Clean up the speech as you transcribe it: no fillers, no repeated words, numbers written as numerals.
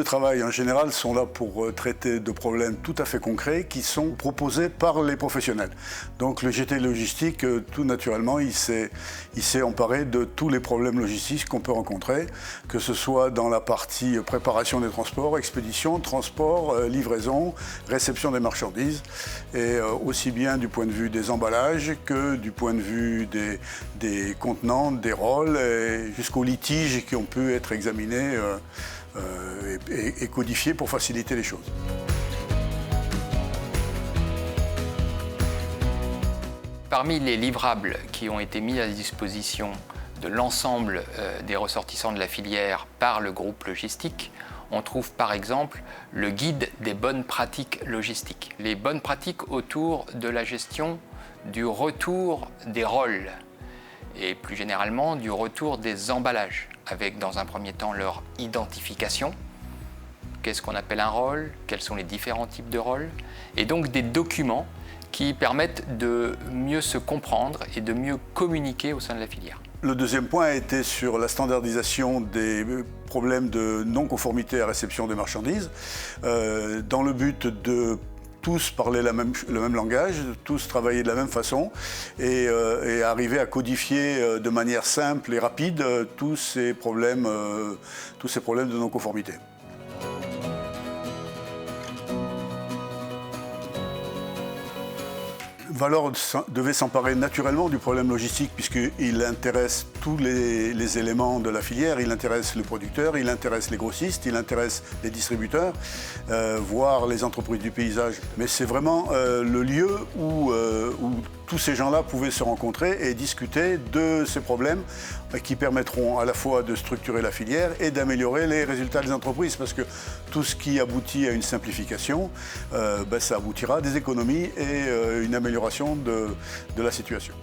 travail en général sont là pour traiter de problèmes tout à fait concrets qui sont proposés par les professionnels. Donc le GT logistique, tout naturellement, il s'est emparé de tous les problèmes logistiques qu'on peut rencontrer, que ce soit dans la partie préparation des transports, expédition, transport, livraison, réception des marchandises, et aussi bien du point de vue des emballages que du point de vue des contenants, des rôles, jusqu'aux litiges qui ont pu être examinés et codifiés pour faciliter les choses. Parmi les livrables qui ont été mis à disposition de l'ensemble des ressortissants de la filière par le groupe logistique, on trouve par exemple le guide des bonnes pratiques logistiques. Les bonnes pratiques autour de la gestion du retour des rôles et plus généralement du retour des emballages, avec dans un premier temps leur identification. Qu'est-ce qu'on appelle un rôle? Quels sont les différents types de rôles? Et donc des documents qui permettent de mieux se comprendre et de mieux communiquer au sein de la filière. Le deuxième point a été sur la standardisation des problèmes de non-conformité à réception des marchandises, dans le but de tous parler le même langage, tous travailler de la même façon et arriver à codifier de manière simple et rapide tous ces problèmes de non-conformité. Valor devait s'emparer naturellement du problème logistique puisqu'il intéresse tous les éléments de la filière, il intéresse le producteur, il intéresse les grossistes, il intéresse les distributeurs, voire les entreprises du paysage. Mais c'est vraiment le lieu où tous ces gens-là pouvaient se rencontrer et discuter de ces problèmes qui permettront à la fois de structurer la filière et d'améliorer les résultats des entreprises parce que tout ce qui aboutit à une simplification, ça aboutira à des économies et une amélioration de la situation.